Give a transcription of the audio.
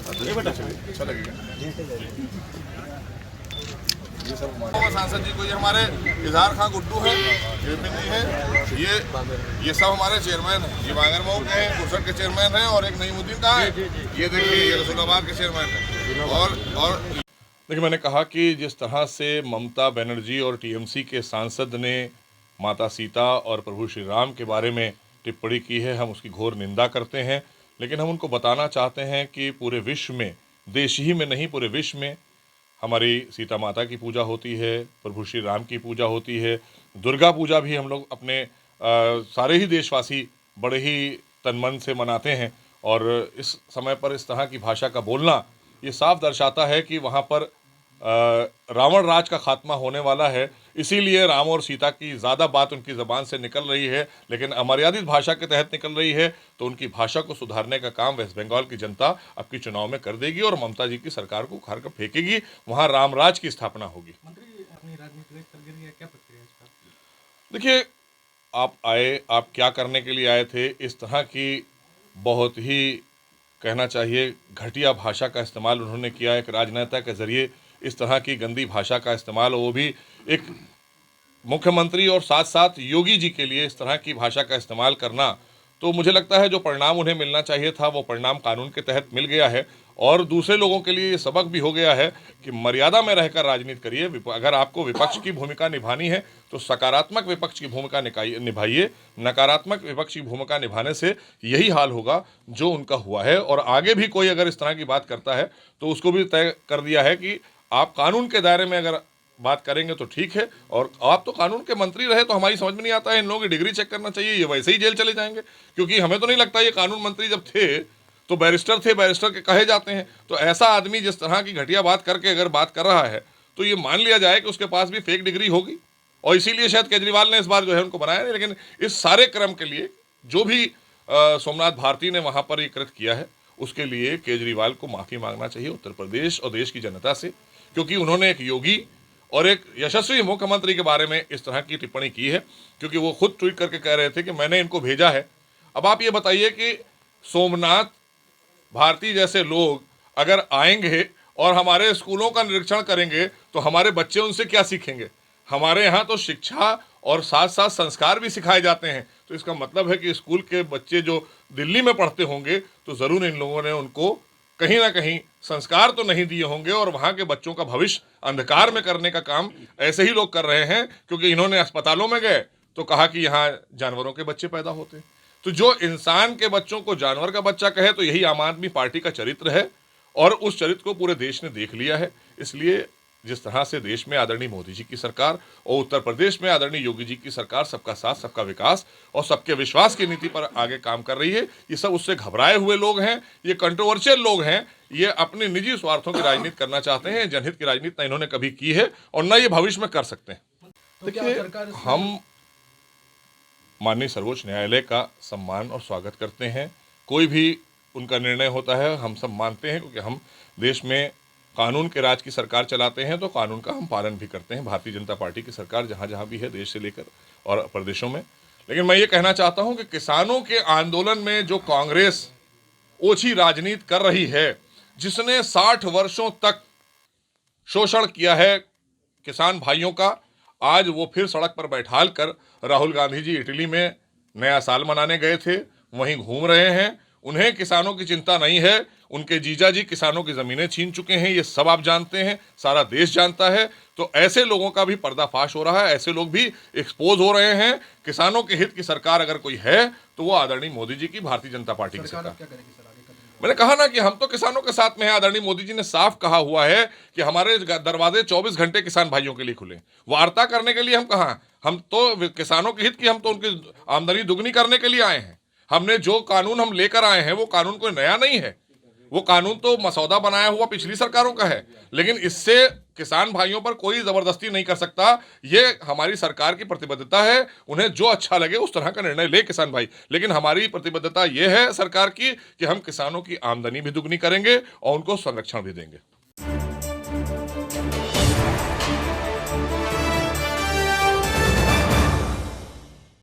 अच्छा लगेगा। ये सब सांसद जी को, ये हमारे इजहार खां गुड्डू है, विपिन जी है, ये सब हमारे चेयरमैन हैं। ये बांगरमऊ के हैं, गुरसट के चेयरमैन हैं, और एक नईमुद्दीन कहाँ है, ये देखिए ये रसूलाबाद के चेयरमैन है। और देखिए, मैंने कहा कि जिस तरह से ममता बनर्जी और टीएमसी के सांसद ने माता सीता और प्रभु श्री राम के बारे में टिप्पणी की है, हम उसकी घोर निंदा करते हैं। लेकिन हम उनको बताना चाहते हैं कि पूरे विश्व में, देश ही में नहीं पूरे विश्व में हमारी सीता माता की पूजा होती है, प्रभु श्री राम की पूजा होती है, दुर्गा पूजा भी हम लोग अपने सारे ही देशवासी बड़े ही तन मन से मनाते हैं। और इस समय पर इस तरह की भाषा का बोलना ये साफ दर्शाता है कि वहाँ पर रावण राज का खात्मा होने वाला है। इसीलिए राम और सीता की ज़्यादा बात उनकी ज़बान से निकल रही है, लेकिन अमर्यादित भाषा के तहत निकल रही है। तो उनकी भाषा को सुधारने का काम वेस्ट बंगाल की जनता अब की चुनाव में कर देगी और ममता जी की सरकार को उखाड़ कर फेंकेगी, वहाँ रामराज की स्थापना होगी। देखिए, आप आए, आप क्या करने के लिए आए थे? इस तरह की बहुत ही कहना चाहिए घटिया भाषा का इस्तेमाल उन्होंने किया, एक राजनेता के ज़रिए इस तरह की गंदी भाषा का इस्तेमाल, वो भी एक मुख्यमंत्री और साथ साथ योगी जी के लिए इस तरह की भाषा का इस्तेमाल करना। तो मुझे लगता है जो परिणाम उन्हें मिलना चाहिए था वो परिणाम कानून के तहत मिल गया है। और दूसरे लोगों के लिए ये सबक भी हो गया है कि मर्यादा में रहकर राजनीति करिए। अगर आपको विपक्ष की भूमिका निभानी है तो सकारात्मक विपक्ष की भूमिका निभाइए। नकारात्मक विपक्ष की भूमिका निभाने से यही हाल होगा जो उनका हुआ है। और आगे भी कोई अगर इस तरह की बात करता है तो उसको भी तय कर दिया है कि आप कानून के दायरे में अगर बात करेंगे तो ठीक है, और आप तो कानून के मंत्री रहे, तो हमारी समझ में नहीं आता है, इन लोगों की डिग्री चेक करना चाहिए, ये वैसे ही जेल चले जाएंगे। क्योंकि हमें तो नहीं लगता ये कानून मंत्री जब थे तो बैरिस्टर थे, बैरिस्टर के कहे जाते हैं। तो ऐसा आदमी जिस तरह की घटिया बात करके अगर बात कर रहा है तो ये मान लिया जाए कि उसके पास भी फेक डिग्री होगी, और इसीलिए शायद केजरीवाल ने इस बार जो है उनको बनाया नहीं। लेकिन इस सारे क्रम के लिए जो भी सोमनाथ भारती ने वहाँ पर ये कृत किया है, उसके लिए केजरीवाल को माफ़ी मांगना चाहिए उत्तर प्रदेश और देश की जनता से, क्योंकि उन्होंने एक योगी और एक यशस्वी मुख्यमंत्री के बारे में इस तरह की टिप्पणी की है। क्योंकि वो खुद ट्वीट करके कह रहे थे कि मैंने इनको भेजा है। अब आप ये बताइए कि सोमनाथ भारती जैसे लोग अगर आएंगे और हमारे स्कूलों का निरीक्षण करेंगे तो हमारे बच्चे उनसे क्या सीखेंगे? हमारे यहाँ तो शिक्षा और साथ साथ संस्कार भी सिखाए जाते हैं। तो इसका मतलब है कि स्कूल के बच्चे जो दिल्ली में पढ़ते होंगे तो ज़रूर इन लोगों ने उनको कहीं ना कहीं संस्कार तो नहीं दिए होंगे, और वहाँ के बच्चों का भविष्य अंधकार में करने का काम ऐसे ही लोग कर रहे हैं। क्योंकि इन्होंने अस्पतालों में गए तो कहा कि यहाँ जानवरों के बच्चे पैदा होते हैं। तो जो इंसान के बच्चों को जानवर का बच्चा कहे तो यही आम आदमी पार्टी का चरित्र है, और उस चरित्र को पूरे देश ने देख लिया है। इसलिए जिस तरह से देश में आदरणीय मोदी जी की सरकार और उत्तर प्रदेश में आदरणीय योगी जी की सरकार सबका साथ सबका विकास और सबके विश्वास की नीति पर आगे काम कर रही है, ये सब उससे घबराए हुए लोग हैं, ये कंट्रोवर्शियल लोग हैं, ये अपने निजी स्वार्थों की राजनीति करना चाहते हैं। जनहित की राजनीति न इन्होंने कभी की है और न ये भविष्य में कर सकते हैं। देखिए, हम माननीय सर्वोच्च न्यायालय का सम्मान और स्वागत करते हैं। कोई भी उनका निर्णय होता है हम सब मानते हैं, क्योंकि हम देश में कानून के राज की सरकार चलाते हैं, तो कानून का हम पालन भी करते हैं। भारतीय जनता पार्टी की सरकार जहाँ जहाँ भी है देश से लेकर और प्रदेशों में। लेकिन मैं ये कहना चाहता हूँ कि किसानों के आंदोलन में जो कांग्रेस ओछी राजनीति कर रही है, जिसने 60 वर्षों तक शोषण किया है किसान भाइयों का, आज वो फिर सड़क पर बैठाल कर राहुल गांधी जी इटली में नया साल मनाने गए थे, वहीं घूम रहे हैं। उन्हें किसानों की चिंता नहीं है। उनके जीजा जी किसानों की ज़मीनें छीन चुके हैं, ये सब आप जानते हैं, सारा देश जानता है। तो ऐसे लोगों का भी पर्दाफाश हो रहा है, ऐसे लोग भी एक्सपोज हो रहे हैं। किसानों के हित की सरकार अगर कोई है तो वो आदरणीय मोदी जी की भारतीय जनता पार्टी की सरकार। मैंने कहा ना कि हम तो किसानों के साथ में हैं। आदरणीय मोदी जी ने साफ कहा हुआ है कि हमारे दरवाजे 24 घंटे किसान भाइयों के लिए खुले। वार्ता करने के लिए हम कहाँ, हम तो किसानों के हित की, हम तो उनकी आमदनी दुगनी करने के लिए आए हैं। हमने जो कानून हम लेकर आए हैं वो कानून कोई नया नहीं है, वो कानून तो मसौदा बनाया हुआ पिछली सरकारों का है। लेकिन इससे किसान भाइयों पर कोई जबरदस्ती नहीं कर सकता। ये हमारी सरकार की प्रतिबद्धता है, उन्हें जो अच्छा लगे उस तरह का निर्णय ले किसान भाई। लेकिन हमारी प्रतिबद्धता ये है सरकार की कि हम किसानों की आमदनी भी दुगनी करेंगे और उनको संरक्षण भी देंगे।